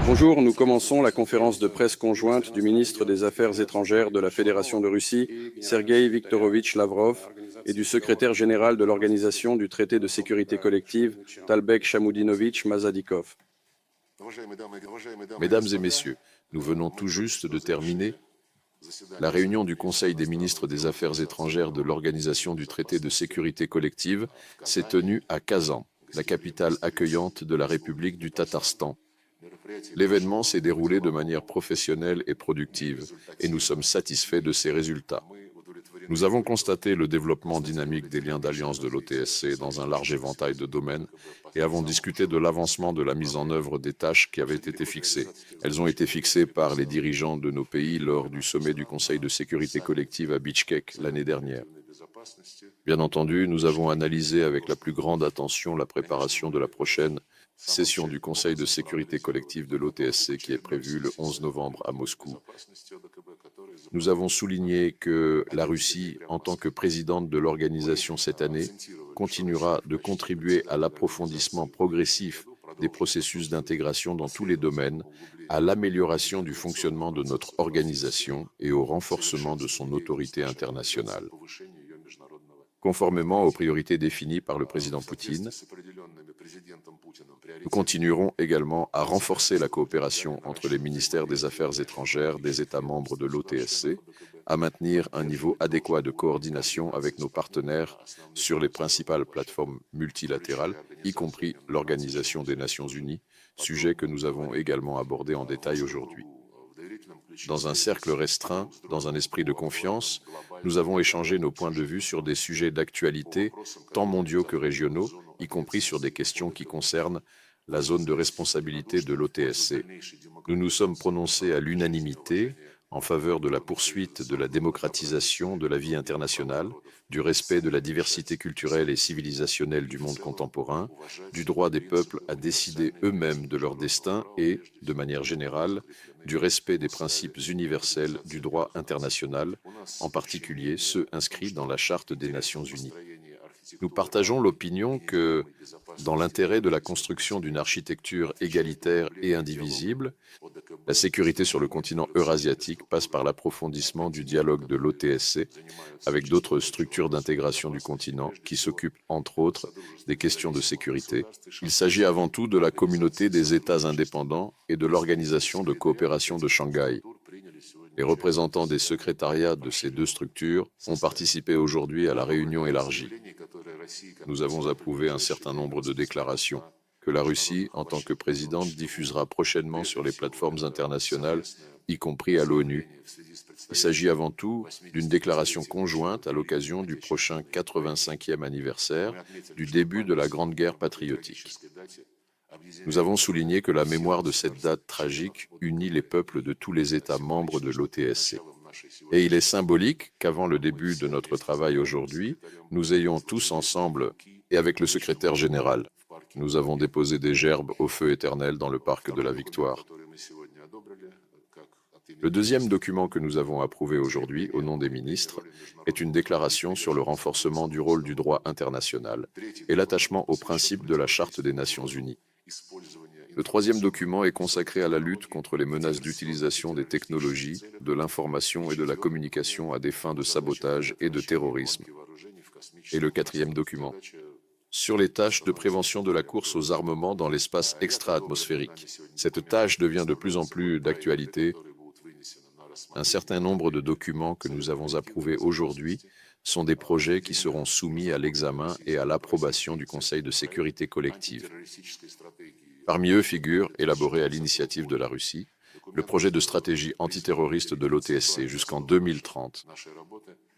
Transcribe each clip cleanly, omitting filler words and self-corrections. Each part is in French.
Bonjour, nous commençons la conférence de presse conjointe du ministre des Affaires étrangères de la Fédération de Russie, Sergei Viktorovitch Lavrov, et du secrétaire général de l'Organisation du traité de sécurité collective, Talbek Shamudinovitch Mazadikov. Mesdames et messieurs, nous venons tout juste de terminer la réunion du Conseil des ministres des Affaires étrangères de l'Organisation du traité de sécurité collective s'est tenue à Kazan, la capitale accueillante de la République du Tatarstan. L'événement s'est déroulé de manière professionnelle et productive, et nous sommes satisfaits de ses résultats. Nous avons constaté le développement dynamique des liens d'alliance de l'OTSC dans un large éventail de domaines et avons discuté de l'avancement de la mise en œuvre des tâches qui avaient été fixées. Elles ont été fixées par les dirigeants de nos pays lors du sommet du Conseil de sécurité collective à Bichkek l'année dernière. Bien entendu, nous avons analysé avec la plus grande attention la préparation de la prochaine session du Conseil de sécurité collective de l'OTSC qui est prévue le 11 novembre à Moscou. Nous avons souligné que la Russie, en tant que présidente de l'organisation cette année, continuera de contribuer à l'approfondissement progressif des processus d'intégration dans tous les domaines, à l'amélioration du fonctionnement de notre organisation et au renforcement de son autorité internationale. Conformément aux priorités définies par le président Poutine, nous continuerons également à renforcer la coopération entre les ministères des Affaires étrangères des États membres de l'OTSC, à maintenir un niveau adéquat de coordination avec nos partenaires sur les principales plateformes multilatérales, y compris l'Organisation des Nations Unies, sujet que nous avons également abordé en détail aujourd'hui. Dans un cercle restreint, dans un esprit de confiance, nous avons échangé nos points de vue sur des sujets d'actualité, tant mondiaux que régionaux, y compris sur des questions qui concernent la zone de responsabilité de l'OTSC. Nous nous sommes prononcés à l'unanimité en faveur de la poursuite de la démocratisation de la vie internationale, du respect de la diversité culturelle et civilisationnelle du monde contemporain, du droit des peuples à décider eux-mêmes de leur destin et, de manière générale, du respect des principes universels du droit international, en particulier ceux inscrits dans la Charte des Nations Unies. Nous partageons l'opinion que, dans l'intérêt de la construction d'une architecture égalitaire et indivisible, la sécurité sur le continent eurasiatique passe par l'approfondissement du dialogue de l'OTSC avec d'autres structures d'intégration du continent qui s'occupent, entre autres, des questions de sécurité. Il s'agit avant tout de la communauté des États indépendants et de l'Organisation de coopération de Shanghai. Les représentants des secrétariats de ces deux structures ont participé aujourd'hui à la réunion élargie. Nous avons approuvé un certain nombre de déclarations que la Russie, en tant que présidente, diffusera prochainement sur les plateformes internationales, y compris à l'ONU. Il s'agit avant tout d'une déclaration conjointe à l'occasion du prochain 85e anniversaire du début de la Grande Guerre patriotique. Nous avons souligné que la mémoire de cette date tragique unit les peuples de tous les États membres de l'OTSC. Et il est symbolique qu'avant le début de notre travail aujourd'hui, nous ayons tous ensemble, et avec le secrétaire général, nous avons déposé des gerbes au feu éternel dans le parc de la Victoire. Le deuxième document que nous avons approuvé aujourd'hui, au nom des ministres, est une déclaration sur le renforcement du rôle du droit international et l'attachement aux principes de la Charte des Nations Unies. Le troisième document est consacré à la lutte contre les menaces d'utilisation des technologies, de l'information et de la communication à des fins de sabotage et de terrorisme. Et le quatrième document, sur les tâches de prévention de la course aux armements dans l'espace extra-atmosphérique. Cette tâche devient de plus en plus d'actualité. Un certain nombre de documents que nous avons approuvés aujourd'hui sont des projets qui seront soumis à l'examen et à l'approbation du Conseil de sécurité collective. Parmi eux figure, élaboré à l'initiative de la Russie, le projet de stratégie antiterroriste de l'OTSC jusqu'en 2030.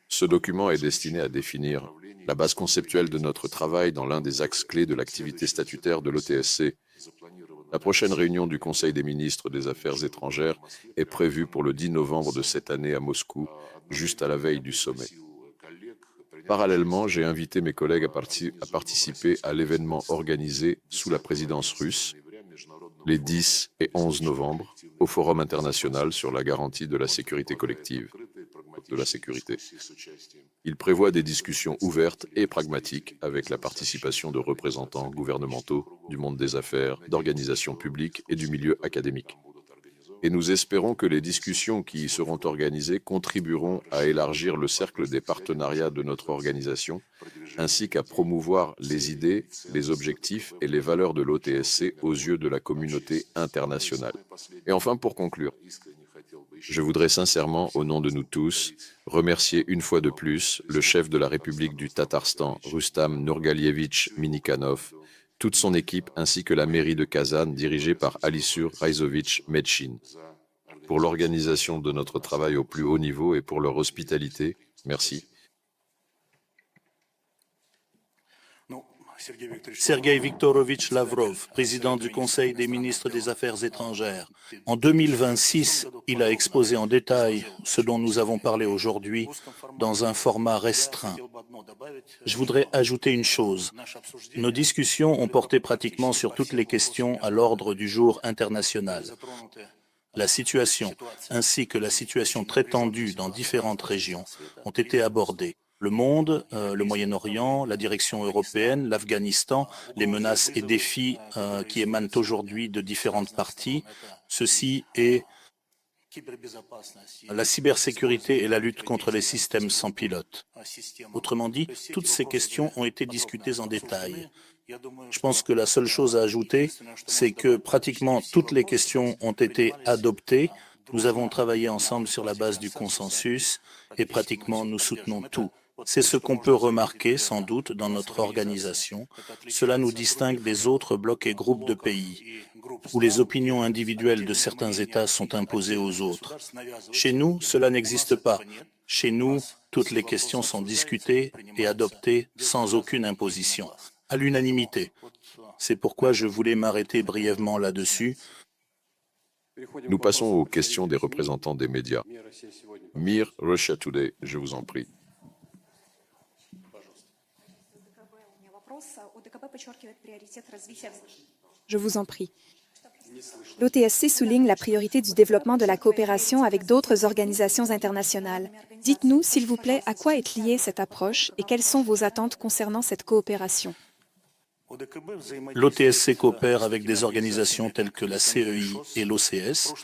Ce document est destiné à définir la base conceptuelle de notre travail dans l'un des axes clés de l'activité statutaire de l'OTSC. La prochaine réunion du Conseil des ministres des Affaires étrangères est prévue pour le 10 novembre de cette année à Moscou, juste à la veille du sommet. Parallèlement, j'ai invité mes collègues à participer à l'événement organisé sous la présidence russe, les 10 et 11 novembre, au Forum international sur la garantie de la sécurité collective, de la sécurité. Il prévoit des discussions ouvertes et pragmatiques avec la participation de représentants gouvernementaux, du monde des affaires, d'organisations publiques et du milieu académique. Et nous espérons que les discussions qui y seront organisées contribueront à élargir le cercle des partenariats de notre organisation, ainsi qu'à promouvoir les idées, les objectifs et les valeurs de l'OTSC aux yeux de la communauté internationale. Et enfin, pour conclure, je voudrais sincèrement, au nom de nous tous, remercier une fois de plus le chef de la République du Tatarstan, Rustam Nurgalievitch Minikanov, toute son équipe ainsi que la mairie de Kazan dirigée par Alisur Raizovitch Medchin. Pour l'organisation de notre travail au plus haut niveau et pour leur hospitalité, merci. Sergueï Viktorovitch Lavrov, président du Conseil des ministres des Affaires étrangères. En 2026, il a exposé en détail ce dont nous avons parlé aujourd'hui dans un format restreint. Je voudrais ajouter une chose. Nos discussions ont porté pratiquement sur toutes les questions à l'ordre du jour international. La situation, ainsi que la situation très tendue dans différentes régions, ont été abordées. Le monde, le Moyen-Orient, la direction européenne, l'Afghanistan, les menaces et défis qui émanent aujourd'hui de différentes parties. Ceci est la cybersécurité et la lutte contre les systèmes sans pilote. Autrement dit, toutes ces questions ont été discutées en détail. Je pense que la seule chose à ajouter, c'est que pratiquement toutes les questions ont été adoptées. Nous avons travaillé ensemble sur la base du consensus et pratiquement nous soutenons tout. C'est ce qu'on peut remarquer sans doute dans notre organisation. Cela nous distingue des autres blocs et groupes de pays, où les opinions individuelles de certains États sont imposées aux autres. Chez nous, cela n'existe pas. Chez nous, toutes les questions sont discutées et adoptées sans aucune imposition, à l'unanimité. C'est pourquoi je voulais m'arrêter brièvement là-dessus. Nous passons aux questions des représentants des médias. Mir Russia Today, je vous en prie. Je vous en prie. L'OTSC souligne la priorité du développement de la coopération avec d'autres organisations internationales. Dites-nous, s'il vous plaît, à quoi est liée cette approche et quelles sont vos attentes concernant cette coopération? L'OTSC coopère avec des organisations telles que la CEI et l'OCS.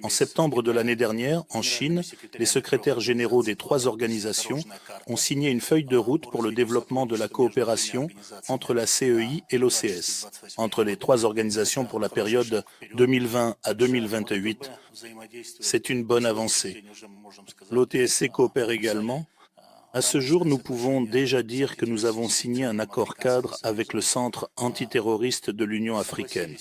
En septembre de l'année dernière, en Chine, les secrétaires généraux des trois organisations ont signé une feuille de route pour le développement de la coopération entre la CEI et l'OCS, entre les trois organisations pour la période 2020 à 2028. C'est une bonne avancée. L'OTSC coopère également. À ce jour, nous pouvons déjà dire que nous avons signé un accord cadre avec le Centre antiterroriste de l'Union africaine.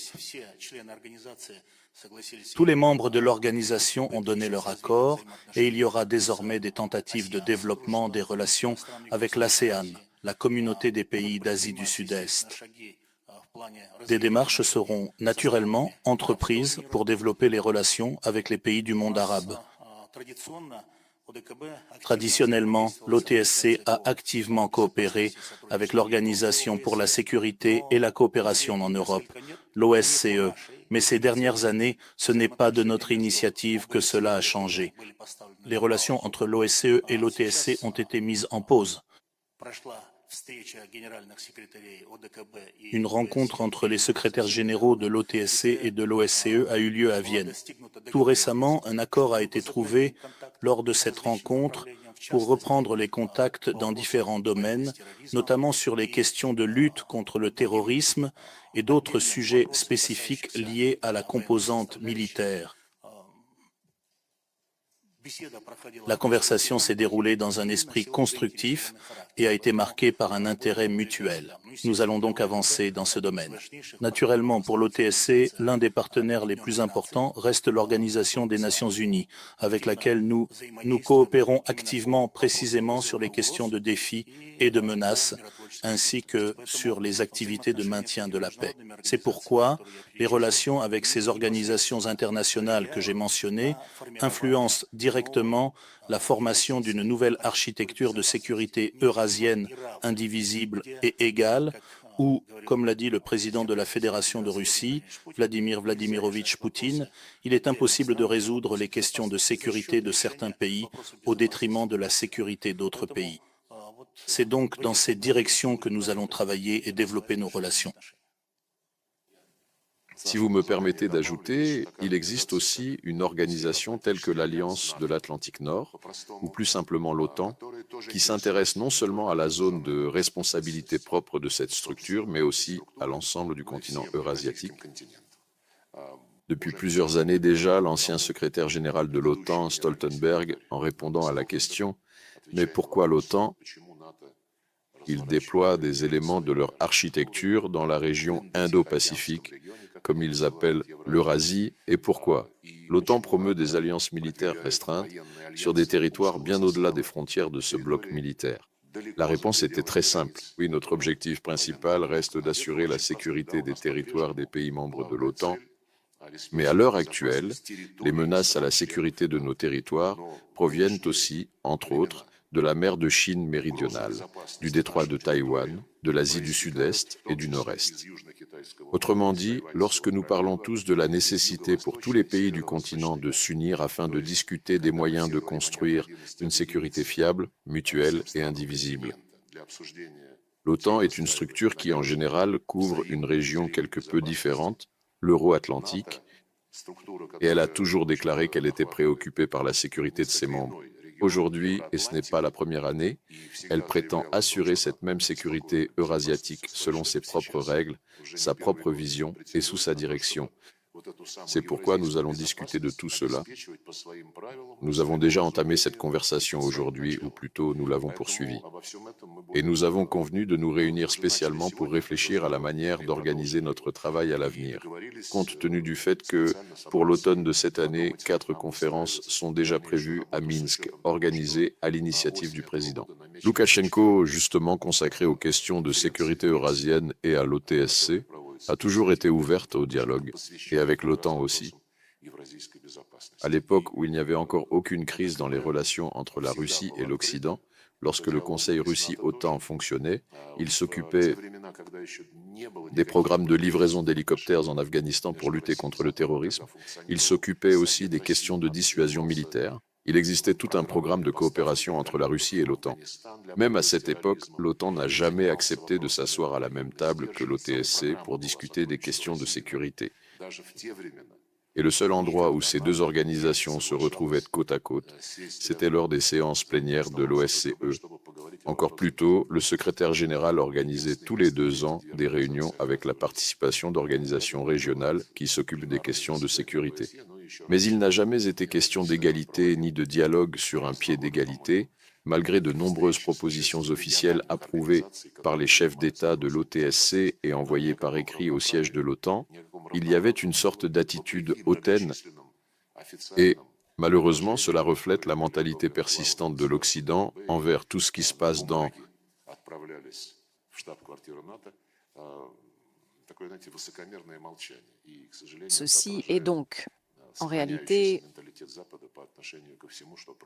Tous les membres de l'organisation ont donné leur accord et il y aura désormais des tentatives de développement des relations avec l'ASEAN, la communauté des pays d'Asie du Sud-Est. Des démarches seront naturellement entreprises pour développer les relations avec les pays du monde arabe. Traditionnellement, l'OTSC a activement coopéré avec l'Organisation pour la sécurité et la coopération en Europe, l'OSCE, mais ces dernières années, ce n'est pas de notre initiative que cela a changé. Les relations entre l'OSCE et l'OTSC ont été mises en pause. Une rencontre entre les secrétaires généraux de l'OTSC et de l'OSCE a eu lieu à Vienne. Tout récemment, un accord a été trouvé lors de cette rencontre pour reprendre les contacts dans différents domaines, notamment sur les questions de lutte contre le terrorisme et d'autres sujets spécifiques liés à la composante militaire. La conversation s'est déroulée dans un esprit constructif et a été marquée par un intérêt mutuel. Nous allons donc avancer dans ce domaine. Naturellement, pour l'OTSC, l'un des partenaires les plus importants reste l'Organisation des Nations Unies, avec laquelle nous coopérons activement précisément sur les questions de défis et de menaces, ainsi que sur les activités de maintien de la paix. C'est pourquoi les relations avec ces organisations internationales que j'ai mentionnées influencent directement la formation d'une nouvelle architecture de sécurité eurasienne indivisible et égale où, comme l'a dit le président de la Fédération de Russie, Vladimir Vladimirovitch Poutine, il est impossible de résoudre les questions de sécurité de certains pays au détriment de la sécurité d'autres pays. C'est donc dans ces directions que nous allons travailler et développer nos relations. Si vous me permettez d'ajouter, il existe aussi une organisation telle que l'Alliance de l'Atlantique Nord, ou plus simplement l'OTAN, qui s'intéresse non seulement à la zone de responsabilité propre de cette structure, mais aussi à l'ensemble du continent eurasiatique. Depuis plusieurs années déjà, l'ancien secrétaire général de l'OTAN, Stoltenberg, en répondant à la question « Mais pourquoi l'OTAN ?», il déploie des éléments de leur architecture dans la région Indo-Pacifique, comme ils appellent l'Eurasie. Et pourquoi? L'OTAN promeut des alliances militaires restreintes sur des territoires bien au-delà des frontières de ce bloc militaire. La réponse était très simple. Oui, notre objectif principal reste d'assurer la sécurité des territoires des pays membres de l'OTAN, mais à l'heure actuelle, les menaces à la sécurité de nos territoires proviennent aussi, entre autres, de la mer de Chine méridionale, du détroit de Taïwan, de l'Asie du Sud-Est et du Nord-Est. Autrement dit, lorsque nous parlons tous de la nécessité pour tous les pays du continent de s'unir afin de discuter des moyens de construire une sécurité fiable, mutuelle et indivisible, l'OTAN est une structure qui, en général, couvre une région quelque peu différente, l'Euro-Atlantique, et elle a toujours déclaré qu'elle était préoccupée par la sécurité de ses membres. Aujourd'hui, et ce n'est pas la première année, elle prétend assurer cette même sécurité eurasiatique selon ses propres règles, sa propre vision et sous sa direction. C'est pourquoi nous allons discuter de tout cela. Nous avons déjà entamé cette conversation aujourd'hui, ou plutôt nous l'avons poursuivie. Et nous avons convenu de nous réunir spécialement pour réfléchir à la manière d'organiser notre travail à l'avenir. Compte tenu du fait que, pour l'automne de cette année, 4 conférences sont déjà prévues à Minsk, organisées à l'initiative du président. Loukachenko, justement consacré aux questions de sécurité eurasienne et à l'OTSC, a toujours été ouverte au dialogue, et avec l'OTAN aussi. À l'époque où il n'y avait encore aucune crise dans les relations entre la Russie et l'Occident, lorsque le Conseil Russie-OTAN fonctionnait, il s'occupait des programmes de livraison d'hélicoptères en Afghanistan pour lutter contre le terrorisme. Il s'occupait aussi des questions de dissuasion militaire. Il existait tout un programme de coopération entre la Russie et l'OTAN. Même à cette époque, l'OTAN n'a jamais accepté de s'asseoir à la même table que l'OTSC pour discuter des questions de sécurité. Et le seul endroit où ces deux organisations se retrouvaient côte à côte, c'était lors des séances plénières de l'OSCE. Encore plus tôt, le secrétaire général organisait tous les 2 ans des réunions avec la participation d'organisations régionales qui s'occupent des questions de sécurité. Mais il n'a jamais été question d'égalité ni de dialogue sur un pied d'égalité, malgré de nombreuses propositions officielles approuvées par les chefs d'État de l'OTSC et envoyées par écrit au siège de l'OTAN. Il y avait une sorte d'attitude hautaine et, malheureusement, cela reflète la mentalité persistante de l'Occident envers tout ce qui se passe dans Ceci est donc, en réalité,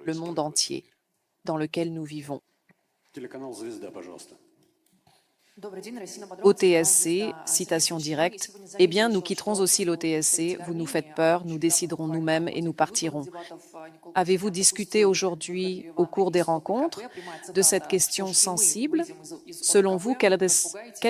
le monde entier dans lequel nous vivons. OTSC, citation directe, « Eh bien, nous quitterons aussi l'OTSC, vous nous faites peur, nous déciderons nous-mêmes et nous partirons. » Avez-vous discuté aujourd'hui, au cours des rencontres, de cette question sensible? Selon vous, quelle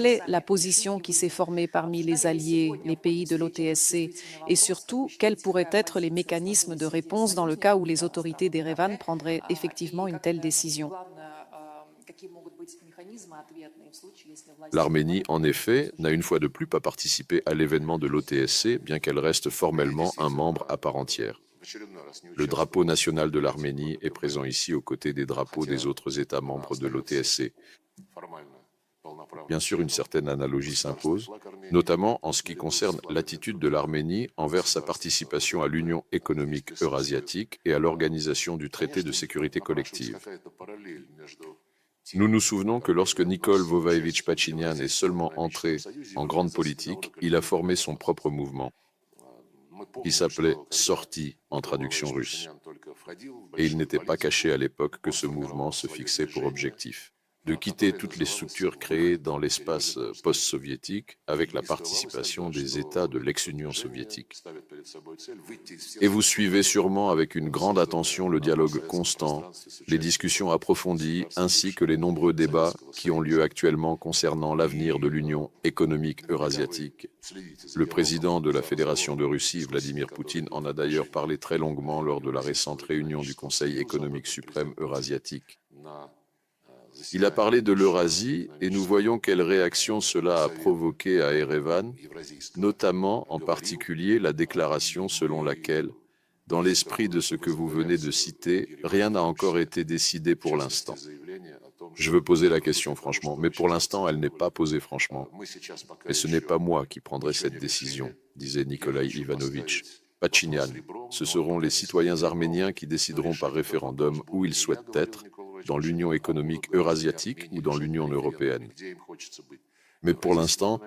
est la position qui s'est formée parmi les alliés, les pays de l'OTSC, et surtout, quels pourraient être les mécanismes de réponse dans le cas où les autorités d'Erevan prendraient effectivement une telle décision? L'Arménie, en effet, n'a une fois de plus pas participé à l'événement de l'OTSC, bien qu'elle reste formellement un membre à part entière. Le drapeau national de l'Arménie est présent ici aux côtés des drapeaux des autres États membres de l'OTSC. Bien sûr, une certaine analogie s'impose, notamment en ce qui concerne l'attitude de l'Arménie envers sa participation à l'Union économique eurasiatique et à l'organisation du traité de sécurité collective. Nous nous souvenons que lorsque Nikol Vovaevich Pachinian est seulement entré en grande politique, il a formé son propre mouvement, qui s'appelait « Sorti » en traduction russe. Et il n'était pas caché à l'époque que ce mouvement se fixait pour objectif de quitter toutes les structures créées dans l'espace post-soviétique avec la participation des États de l'ex-Union soviétique. Et vous suivez sûrement avec une grande attention le dialogue constant, les discussions approfondies ainsi que les nombreux débats qui ont lieu actuellement concernant l'avenir de l'Union économique eurasiatique. Le président de la Fédération de Russie, Vladimir Poutine, en a d'ailleurs parlé très longuement lors de la récente réunion du Conseil économique suprême eurasiatique. Il a parlé de l'Eurasie et nous voyons quelle réaction cela a provoqué à Erevan, notamment en particulier la déclaration selon laquelle, dans l'esprit de ce que vous venez de citer, rien n'a encore été décidé pour l'instant. Je veux poser la question franchement, mais pour l'instant, elle n'est pas posée franchement. Et ce n'est pas moi qui prendrai cette décision, disait Nikolai Ivanovitch Pachinian. Ce seront les citoyens arméniens qui décideront par référendum où ils souhaitent être, dans l'Union économique eurasiatique ou dans l'Union européenne. Mais pour l'instant,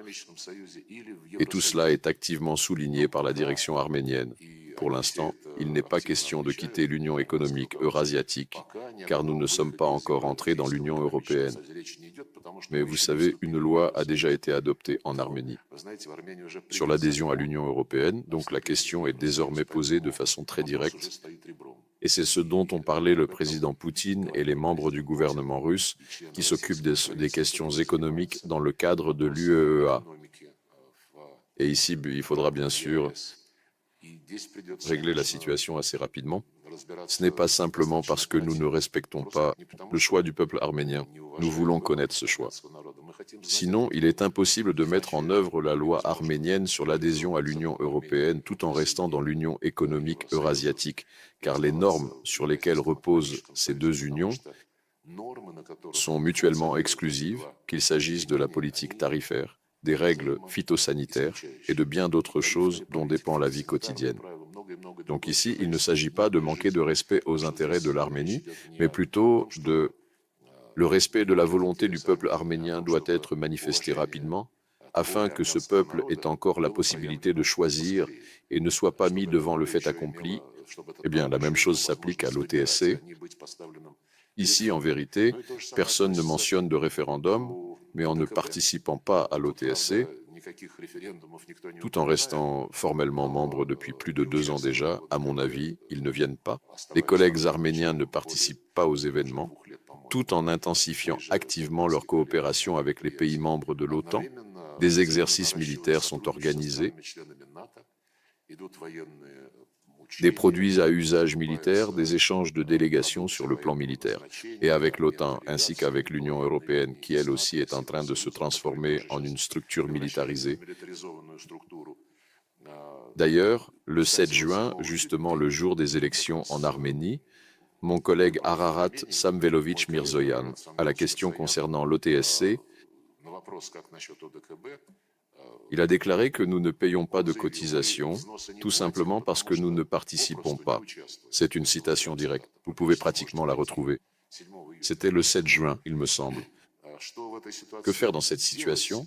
et tout cela est activement souligné par la direction arménienne, pour l'instant, il n'est pas question de quitter l'Union économique eurasiatique, car nous ne sommes pas encore entrés dans l'Union européenne. Mais vous savez, une loi a déjà été adoptée en Arménie sur l'adhésion à l'Union européenne, donc la question est désormais posée de façon très directe. Et c'est ce dont ont parlé le président Poutine et les membres du gouvernement russe qui s'occupent des questions économiques dans le cadre de l'UEEA. Et ici, il faudra bien sûr régler la situation assez rapidement. Ce n'est pas simplement parce que nous ne respectons pas le choix du peuple arménien. Nous voulons connaître ce choix. Sinon, il est impossible de mettre en œuvre la loi arménienne sur l'adhésion à l'Union européenne tout en restant dans l'Union économique eurasiatique, car les normes sur lesquelles reposent ces deux unions sont mutuellement exclusives, qu'il s'agisse de la politique tarifaire, des règles phytosanitaires et de bien d'autres choses dont dépend la vie quotidienne. Donc ici, il ne s'agit pas de manquer de respect aux intérêts de l'Arménie, mais plutôt de le respect de la volonté du peuple arménien doit être manifesté rapidement, afin que ce peuple ait encore la possibilité de choisir et ne soit pas mis devant le fait accompli. Eh bien, la même chose s'applique à l'OTSC. Ici, en vérité, personne ne mentionne de référendum, mais en ne participant pas à l'OTSC, tout en restant formellement membre depuis plus de 2 ans déjà, à mon avis, ils ne viennent pas. Les collègues arméniens ne participent pas aux événements, tout en intensifiant activement leur coopération avec les pays membres de l'OTAN. Des exercices militaires sont organisés, des produits à usage militaire, des échanges de délégations sur le plan militaire. Et avec l'OTAN ainsi qu'avec l'Union européenne, qui elle aussi est en train de se transformer en une structure militarisée. D'ailleurs, le 7 juin, justement le jour des élections en Arménie, mon collègue Ararat Samvelovitch Mirzoyan, à la question concernant l'OTSC, il a déclaré que nous ne payons pas de cotisation, tout simplement parce que nous ne participons pas. C'est une citation directe. Vous pouvez pratiquement la retrouver. C'était le 7 juin, il me semble. Que faire dans cette situation?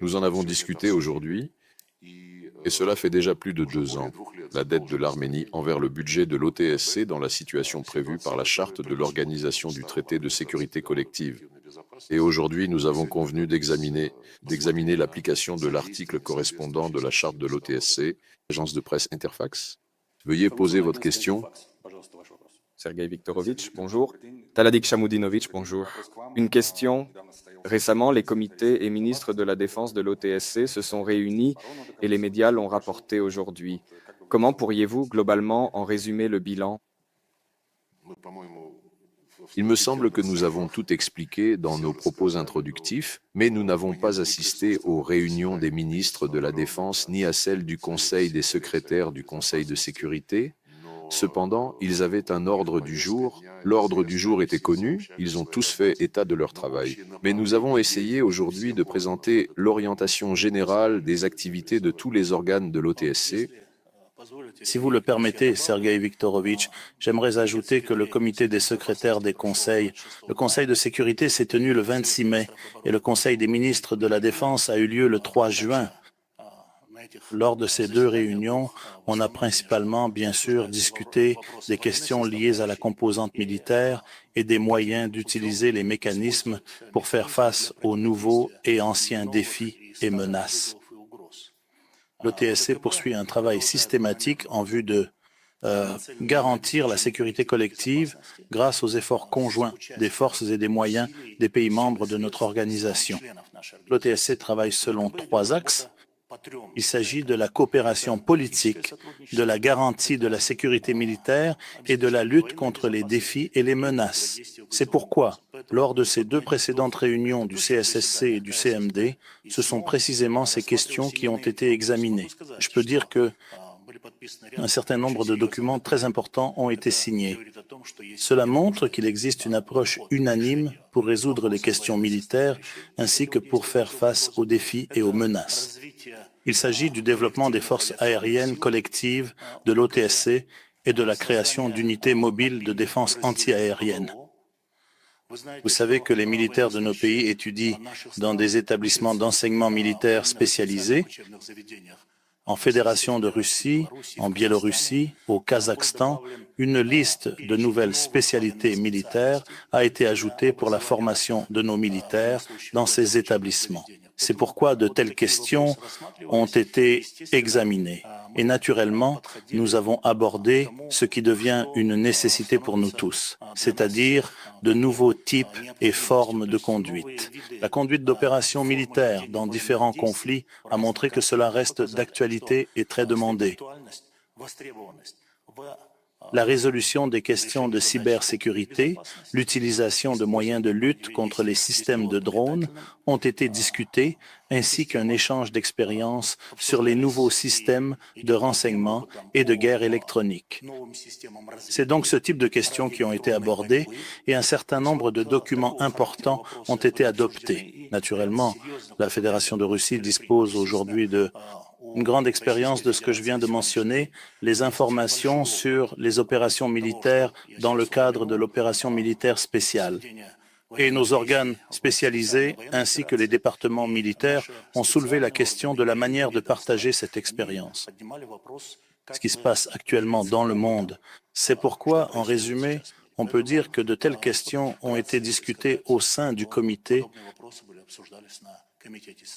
Nous en avons discuté aujourd'hui, et cela fait déjà plus de 2 ans. La dette de l'Arménie envers le budget de l'OTSC dans la situation prévue par la charte de l'Organisation du traité de sécurité collective. Et aujourd'hui, nous avons convenu d'examiner l'application de l'article correspondant de la charte de l'OTSC, agence de presse Interfax. Veuillez poser votre question. Sergei Viktorovitch, bonjour. Taladik Shamudinovitch, bonjour. Une question. Récemment, les comités et ministres de la Défense de l'OTSC se sont réunis et les médias l'ont rapporté aujourd'hui. Comment pourriez-vous globalement en résumer le bilan? Il me semble que nous avons tout expliqué dans nos propos introductifs, mais nous n'avons pas assisté aux réunions des ministres de la Défense ni à celles du Conseil des secrétaires du Conseil de sécurité. Cependant, ils avaient un ordre du jour. L'ordre du jour était connu, ils ont tous fait état de leur travail. Mais nous avons essayé aujourd'hui de présenter l'orientation générale des activités de tous les organes de l'OTSC. Si vous le permettez, Sergei Viktorovitch, j'aimerais ajouter que le comité des secrétaires des conseils, le Conseil de sécurité s'est tenu le 26 mai et le Conseil des ministres de la Défense a eu lieu le 3 juin. Lors de ces deux réunions, on a principalement, bien sûr, discuté des questions liées à la composante militaire et des moyens d'utiliser les mécanismes pour faire face aux nouveaux et anciens défis et menaces. L'OTSC poursuit un travail systématique en vue de garantir la sécurité collective grâce aux efforts conjoints des forces et des moyens des pays membres de notre organisation. L'OTSC travaille selon 3 axes. Il s'agit de la coopération politique, de la garantie de la sécurité militaire et de la lutte contre les défis et les menaces. C'est pourquoi, lors de ces 2 précédentes réunions du CSSC et du CMD, ce sont précisément ces questions qui ont été examinées. Je peux dire que un certain nombre de documents très importants ont été signés. Cela montre qu'il existe une approche unanime pour résoudre les questions militaires ainsi que pour faire face aux défis et aux menaces. Il s'agit du développement des forces aériennes collectives de l'OTSC et de la création d'unités mobiles de défense antiaérienne. Vous savez que les militaires de nos pays étudient dans des établissements d'enseignement militaire spécialisés, en Fédération de Russie, en Biélorussie, au Kazakhstan, une liste de nouvelles spécialités militaires a été ajoutée pour la formation de nos militaires dans ces établissements. C'est pourquoi de telles questions ont été examinées. Et naturellement, nous avons abordé ce qui devient une nécessité pour nous tous, c'est-à-dire de nouveaux types et formes de conduite. La conduite d'opérations militaires dans différents conflits a montré que cela reste d'actualité et très demandé. La résolution des questions de cybersécurité, l'utilisation de moyens de lutte contre les systèmes de drones ont été discutés, ainsi qu'un échange d'expériences sur les nouveaux systèmes de renseignement et de guerre électronique. C'est donc ce type de questions qui ont été abordées et un certain nombre de documents importants ont été adoptés. Naturellement, la Fédération de Russie dispose aujourd'hui une grande expérience de ce que je viens de mentionner, les informations sur les opérations militaires dans le cadre de l'opération militaire spéciale. Et nos organes spécialisés, ainsi que les départements militaires, ont soulevé la question de la manière de partager cette expérience. Ce qui se passe actuellement dans le monde, c'est pourquoi, en résumé, on peut dire que de telles questions ont été discutées au sein du comité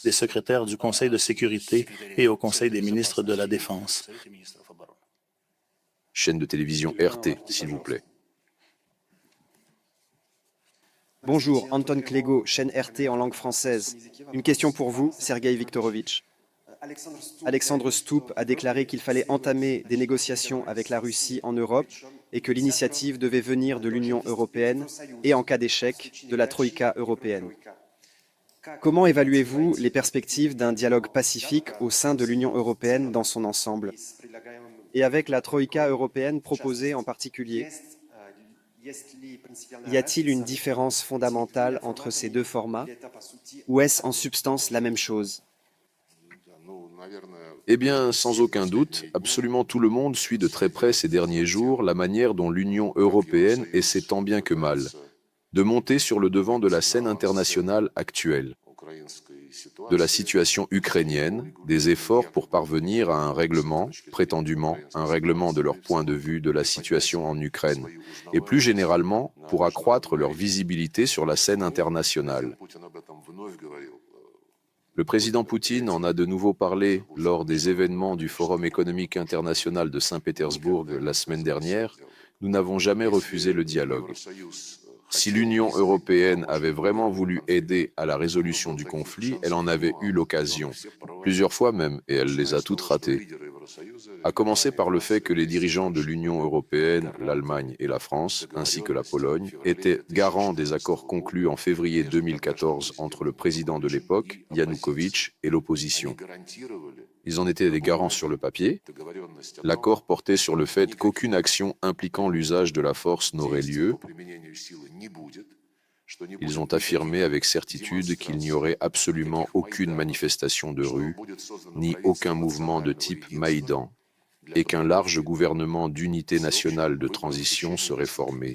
des secrétaires du Conseil de sécurité et au Conseil des ministres de la Défense. Chaîne de télévision RT, s'il vous plaît. Bonjour, Anton Clégo, chaîne RT en langue française. Une question pour vous, Sergueï Viktorovitch. Alexandre Stoup a déclaré qu'il fallait entamer des négociations avec la Russie en Europe et que l'initiative devait venir de l'Union européenne et, en cas d'échec, de la Troïka européenne. Comment évaluez-vous les perspectives d'un dialogue pacifique au sein de l'Union européenne dans son ensemble? Et avec la Troïka européenne proposée en particulier, y a-t-il une différence fondamentale entre ces 2 formats ou est-ce en substance la même chose? Eh bien, sans aucun doute, absolument tout le monde suit de très près ces derniers jours la manière dont l'Union européenne essaie tant bien que mal de monter sur le devant de la scène internationale actuelle, de la situation ukrainienne, des efforts pour parvenir à un règlement, prétendument un règlement de leur point de vue de la situation en Ukraine, et plus généralement pour accroître leur visibilité sur la scène internationale. Le président Poutine en a de nouveau parlé lors des événements du Forum économique international de Saint-Pétersbourg la semaine dernière. Nous n'avons jamais refusé le dialogue. Si l'Union européenne avait vraiment voulu aider à la résolution du conflit, elle en avait eu l'occasion, plusieurs fois même, et elle les a toutes ratées. À commencer par le fait que les dirigeants de l'Union européenne, l'Allemagne et la France, ainsi que la Pologne, étaient garants des accords conclus en février 2014 entre le président de l'époque, Yanukovych, et l'opposition. Ils en étaient des garants sur le papier. L'accord portait sur le fait qu'aucune action impliquant l'usage de la force n'aurait lieu. Ils ont affirmé avec certitude qu'il n'y aurait absolument aucune manifestation de rue, ni aucun mouvement de type Maïdan, et qu'un large gouvernement d'unité nationale de transition serait formé,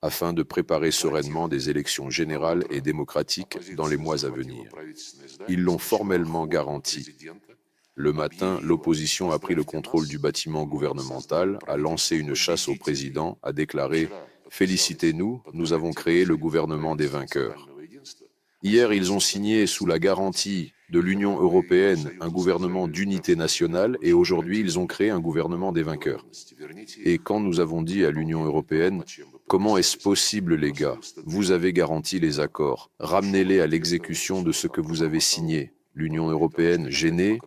afin de préparer sereinement des élections générales et démocratiques dans les mois à venir. Ils l'ont formellement garanti. Le matin, l'opposition a pris le contrôle du bâtiment gouvernemental, a lancé une chasse au président, a déclaré « Félicitez-nous, nous avons créé le gouvernement des vainqueurs ». Hier, ils ont signé sous la garantie de l'Union européenne un gouvernement d'unité nationale et aujourd'hui, ils ont créé un gouvernement des vainqueurs. Et quand nous avons dit à l'Union européenne « Comment est-ce possible, les gars? Vous avez garanti les accords. Ramenez-les à l'exécution de ce que vous avez signé. » L'Union européenne, gênée,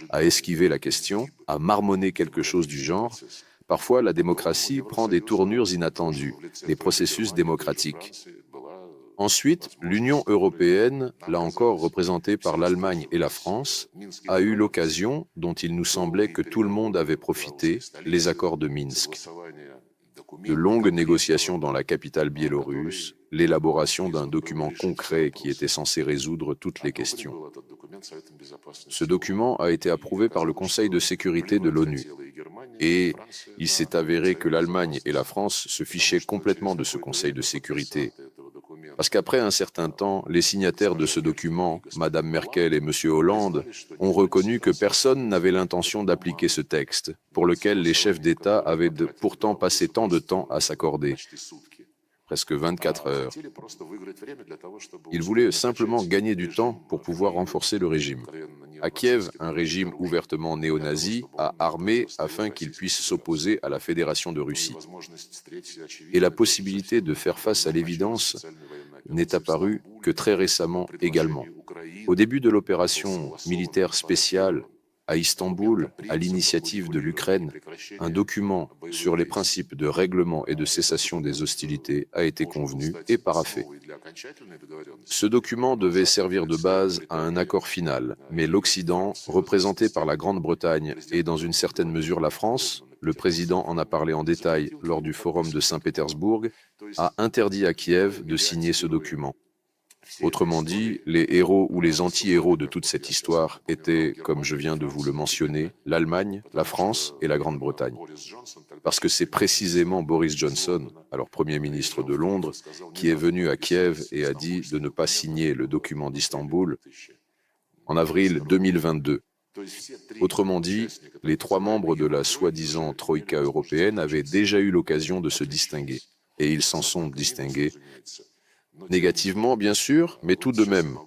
a esquivé la question, a marmonné quelque chose du genre. Parfois, la démocratie prend des tournures inattendues, les processus démocratiques. Ensuite, l'Union européenne, là encore représentée par l'Allemagne et la France, a eu l'occasion, dont il nous semblait que tout le monde avait profité, les accords de Minsk. De longues négociations dans la capitale biélorusse, l'élaboration d'un document concret qui était censé résoudre toutes les questions. Ce document a été approuvé par le Conseil de sécurité de l'ONU. Et il s'est avéré que l'Allemagne et la France se fichaient complètement de ce Conseil de sécurité. Parce qu'après un certain temps, les signataires de ce document, Mme Merkel et M. Hollande, ont reconnu que personne n'avait l'intention d'appliquer ce texte, pour lequel les chefs d'État avaient pourtant passé tant de temps à s'accorder. Presque 24 heures. Ils voulaient simplement gagner du temps pour pouvoir renforcer le régime. À Kiev, un régime ouvertement néo-nazi a armé afin qu'il puisse s'opposer à la Fédération de Russie. Et la possibilité de faire face à l'évidence n'est apparue que très récemment également. Au début de l'opération militaire spéciale à Istanbul, à l'initiative de l'Ukraine, un document sur les principes de règlement et de cessation des hostilités a été convenu et paraphé. Ce document devait servir de base à un accord final, mais l'Occident, représenté par la Grande-Bretagne et dans une certaine mesure la France, le président en a parlé en détail lors du forum de Saint-Pétersbourg, a interdit à Kiev de signer ce document. Autrement dit, les héros ou les anti-héros de toute cette histoire étaient, comme je viens de vous le mentionner, l'Allemagne, la France et la Grande-Bretagne. Parce que c'est précisément Boris Johnson, alors Premier ministre de Londres, qui est venu à Kiev et a dit de ne pas signer le document d'Istanbul en avril 2022. Autrement dit, les 3 membres de la soi-disant Troïka européenne avaient déjà eu l'occasion de se distinguer. Et ils s'en sont distingués. Négativement, bien sûr, mais tout de même.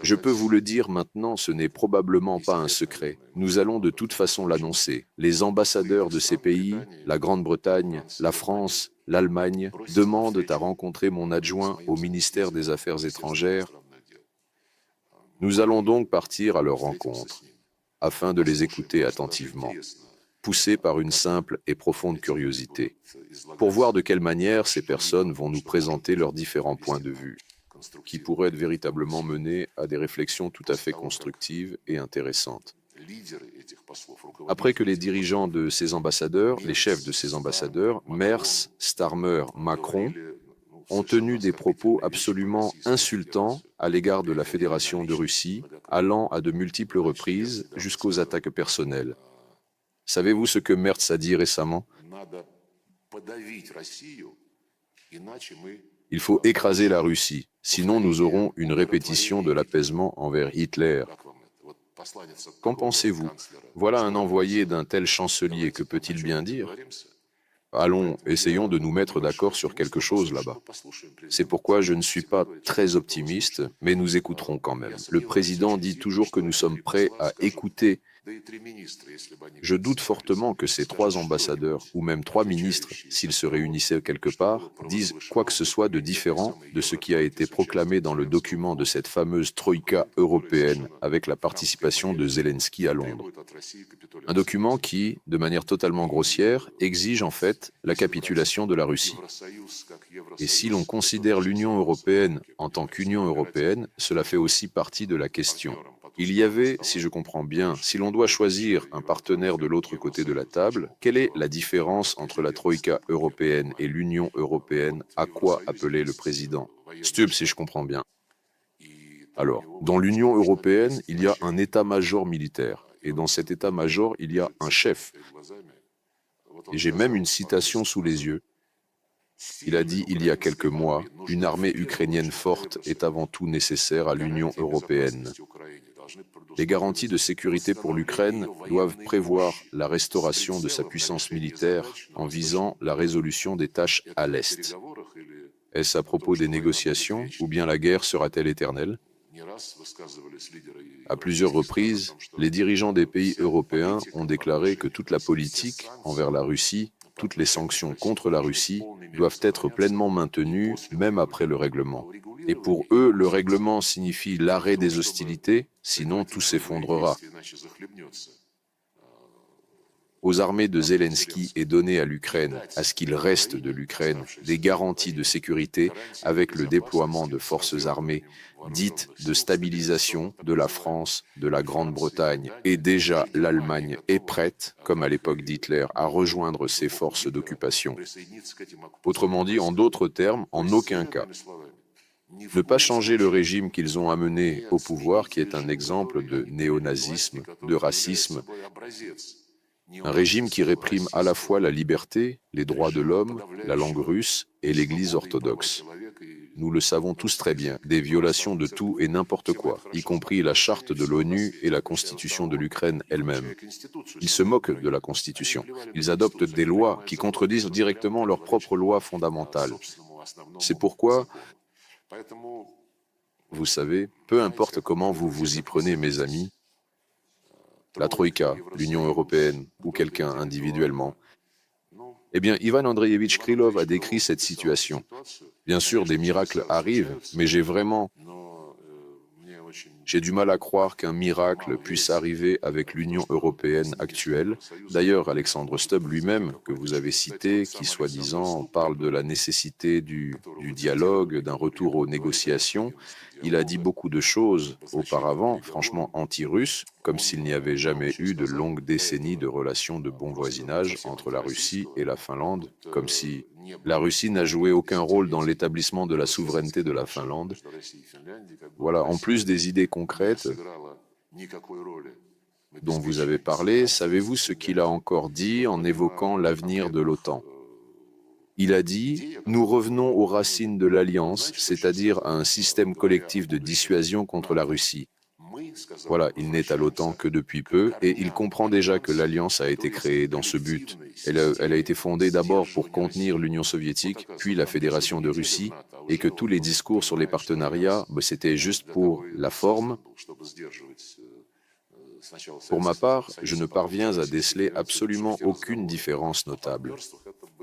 Je peux vous le dire maintenant, ce n'est probablement pas un secret. Nous allons de toute façon l'annoncer. Les ambassadeurs de ces pays, la Grande-Bretagne, la France, l'Allemagne, demandent à rencontrer mon adjoint au ministère des Affaires étrangères. Nous allons donc partir à leur rencontre, afin de les écouter attentivement, poussés par une simple et profonde curiosité, pour voir de quelle manière ces personnes vont nous présenter leurs différents points de vue, qui pourraient être véritablement menés à des réflexions tout à fait constructives et intéressantes. Après que les dirigeants de ces ambassadeurs, les chefs de ces ambassadeurs, Merz, Starmer, Macron, ont tenu des propos absolument insultants à l'égard de la Fédération de Russie, allant à de multiples reprises jusqu'aux attaques personnelles. Savez-vous ce que Merz a dit récemment? Il faut écraser la Russie, sinon nous aurons une répétition de l'apaisement envers Hitler. Qu'en pensez-vous? Voilà un envoyé d'un tel chancelier, que peut-il bien dire? Allons, essayons de nous mettre d'accord sur quelque chose là-bas. C'est pourquoi je ne suis pas très optimiste, mais nous écouterons quand même. Le président dit toujours que nous sommes prêts à écouter. Je doute fortement que ces 3 ambassadeurs, ou même 3 ministres, s'ils se réunissaient quelque part, disent quoi que ce soit de différent de ce qui a été proclamé dans le document de cette fameuse Troïka européenne avec la participation de Zelensky à Londres. Un document qui, de manière totalement grossière, exige en fait la capitulation de la Russie. Et si l'on considère l'Union européenne en tant qu'Union européenne, cela fait aussi partie de la question. Il y avait, si je comprends bien, si l'on doit choisir un partenaire de l'autre côté de la table, quelle est la différence entre la Troïka européenne et l'Union européenne? À quoi appelait le président? Stubb, si je comprends bien. Alors, dans l'Union européenne, il y a un état-major militaire. Et dans cet état-major, il y a un chef. Et j'ai même une citation sous les yeux. Il a dit il y a quelques mois, « Une armée ukrainienne forte est avant tout nécessaire à l'Union européenne. » Les garanties de sécurité pour l'Ukraine doivent prévoir la restauration de sa puissance militaire en visant la résolution des tâches à l'Est. Est-ce à propos des négociations ou bien la guerre sera-t-elle éternelle? À plusieurs reprises, les dirigeants des pays européens ont déclaré que toute la politique envers la Russie, toutes les sanctions contre la Russie doivent être pleinement maintenues, même après le règlement. Et pour eux, le règlement signifie l'arrêt des hostilités, sinon tout s'effondrera. Aux armées de Zelensky est donné à l'Ukraine, à ce qu'il reste de l'Ukraine, des garanties de sécurité avec le déploiement de forces armées, dites de stabilisation de la France, de la Grande-Bretagne. Et déjà, l'Allemagne est prête, comme à l'époque d'Hitler, à rejoindre ces forces d'occupation. Autrement dit, en d'autres termes, en aucun cas. Ne pas changer le régime qu'ils ont amené au pouvoir, qui est un exemple de néonazisme, de racisme, un régime qui réprime à la fois la liberté, les droits de l'homme, la langue russe et l'Église orthodoxe. Nous le savons tous très bien, des violations de tout et n'importe quoi, y compris la charte de l'ONU et la constitution de l'Ukraine elle-même. Ils se moquent de la constitution. Ils adoptent des lois qui contredisent directement leurs propres lois fondamentales. C'est pourquoi, vous savez, peu importe comment vous vous y prenez, mes amis, la Troïka, l'Union européenne ou quelqu'un individuellement, eh bien, Ivan Andreevitch Krylov a décrit cette situation. Bien sûr, des miracles arrivent, mais j'ai du mal à croire qu'un miracle puisse arriver avec l'Union européenne actuelle. D'ailleurs, Alexandre Stubb lui-même, que vous avez cité, qui soi-disant parle de la nécessité du dialogue, d'un retour aux négociations, il a dit beaucoup de choses auparavant, franchement anti-russes, comme s'il n'y avait jamais eu de longues décennies de relations de bon voisinage entre la Russie et la Finlande, comme si la Russie n'a joué aucun rôle dans l'établissement de la souveraineté de la Finlande. Voilà, en plus des idées concrètes dont vous avez parlé, savez-vous ce qu'il a encore dit en évoquant l'avenir de l'OTAN? Il a dit « Nous revenons aux racines de l'Alliance, c'est-à-dire à un système collectif de dissuasion contre la Russie. » Voilà, il n'est à l'OTAN que depuis peu et il comprend déjà que l'Alliance a été créée dans ce but. Elle a été fondée d'abord pour contenir l'Union soviétique, puis la Fédération de Russie, et que tous les discours sur les partenariats, c'était juste pour la forme. Pour ma part, je ne parviens à déceler absolument aucune différence notable.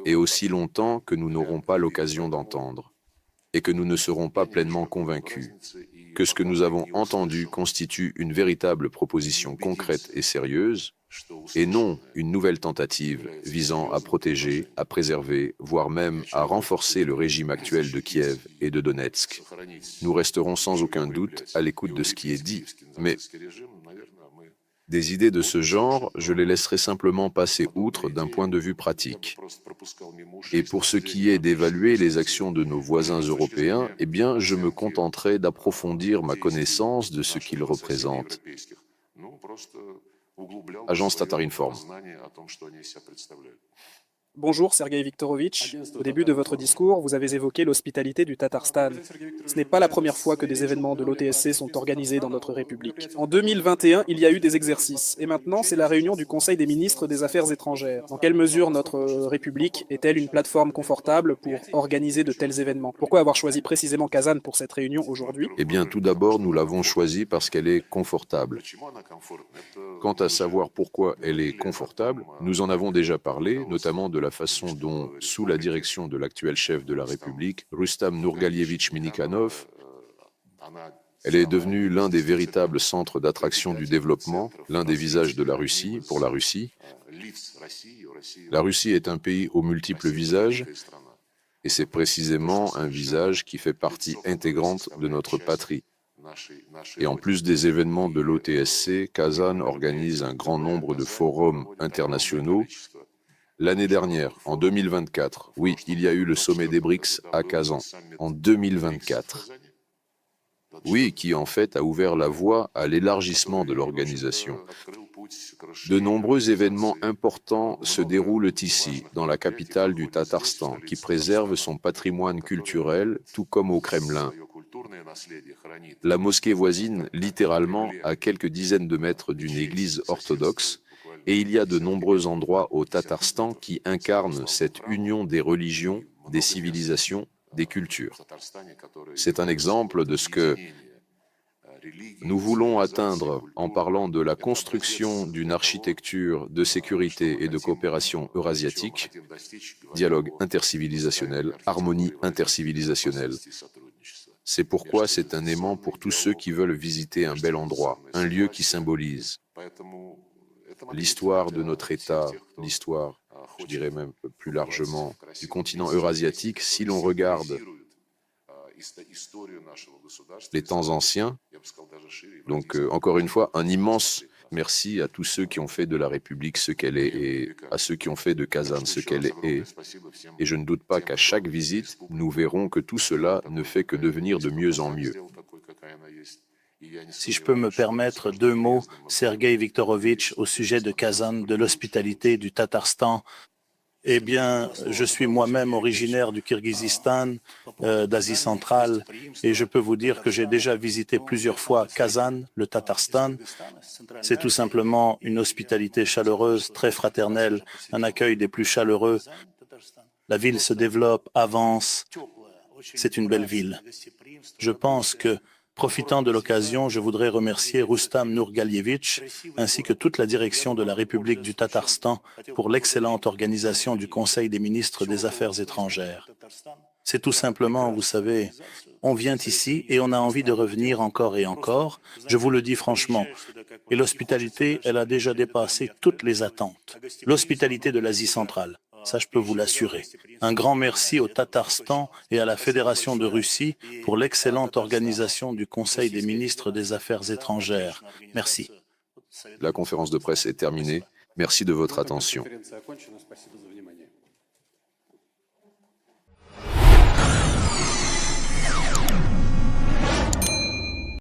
Et aussi longtemps que nous n'aurons pas l'occasion d'entendre, et que nous ne serons pas pleinement convaincus que ce que nous avons entendu constitue une véritable proposition concrète et sérieuse, et non une nouvelle tentative visant à protéger, à préserver, voire même à renforcer le régime actuel de Kiev et de Donetsk. Nous resterons sans aucun doute à l'écoute de ce qui est dit, mais des idées de ce genre, je les laisserai simplement passer outre d'un point de vue pratique. Et pour ce qui est d'évaluer les actions de nos voisins européens, eh bien, je me contenterai d'approfondir ma connaissance de ce qu'ils représentent. Agence Tatarinform. Bonjour Sergueï Viktorovitch. Au début de votre discours, vous avez évoqué l'hospitalité du Tatarstan. Ce n'est pas la première fois que des événements de l'OTSC sont organisés dans notre République. En 2021, il y a eu des exercices. Et maintenant, c'est la réunion du Conseil des ministres des Affaires étrangères. Dans quelle mesure notre République est-elle une plateforme confortable pour organiser de tels événements? Pourquoi avoir choisi précisément Kazan pour cette réunion aujourd'hui? Eh bien, tout d'abord, nous l'avons choisie parce qu'elle est confortable. Quant à savoir pourquoi elle est confortable, nous en avons déjà parlé, notamment de la façon dont, sous la direction de l'actuel chef de la République, Rustam Nurgalievitch Minikhanov, elle est devenue l'un des véritables centres d'attraction du développement, l'un des visages de la Russie pour la Russie. La Russie est un pays aux multiples visages, et c'est précisément un visage qui fait partie intégrante de notre patrie. Et en plus des événements de l'OTSC, Kazan organise un grand nombre de forums internationaux. L'année dernière, en 2024, oui, il y a eu le sommet des BRICS à Kazan, en 2024. Oui, qui en fait a ouvert la voie à l'élargissement de l'organisation. De nombreux événements importants se déroulent ici, dans la capitale du Tatarstan, qui préserve son patrimoine culturel, tout comme au Kremlin. La mosquée voisine, littéralement, à quelques dizaines de mètres d'une église orthodoxe, et il y a de nombreux endroits au Tatarstan qui incarnent cette union des religions, des civilisations, des cultures. C'est un exemple de ce que nous voulons atteindre en parlant de la construction d'une architecture de sécurité et de coopération eurasiatique, dialogue intercivilisationnel, harmonie intercivilisationnelle. C'est pourquoi c'est un aimant pour tous ceux qui veulent visiter un bel endroit, un lieu qui symbolise l'histoire de notre État, l'histoire, je dirais même plus largement, du continent eurasiatique. Si l'on regarde les temps anciens, donc encore une fois, un immense merci à tous ceux qui ont fait de la République ce qu'elle est et à ceux qui ont fait de Kazan ce qu'elle est. Et je ne doute pas qu'à chaque visite, nous verrons que tout cela ne fait que devenir de mieux en mieux. Si je peux me permettre 2 mots, Sergueï Viktorovitch, au sujet de Kazan, de l'hospitalité du Tatarstan. Eh bien, je suis moi-même originaire du Kirghizistan, d'Asie centrale, et je peux vous dire que j'ai déjà visité plusieurs fois Kazan, le Tatarstan. C'est tout simplement une hospitalité chaleureuse, très fraternelle, un accueil des plus chaleureux. La ville se développe, avance. C'est une belle ville. Je pense que, profitant de l'occasion, je voudrais remercier Rustam Nurgalievitch ainsi que toute la direction de la République du Tatarstan pour l'excellente organisation du Conseil des ministres des Affaires étrangères. C'est tout simplement, vous savez, on vient ici et on a envie de revenir encore et encore, je vous le dis franchement. Et l'hospitalité, elle a déjà dépassé toutes les attentes. L'hospitalité de l'Asie centrale. Ça, je peux vous l'assurer. Un grand merci au Tatarstan et à la Fédération de Russie pour l'excellente organisation du Conseil des ministres des Affaires étrangères. Merci. La conférence de presse est terminée. Merci de votre attention.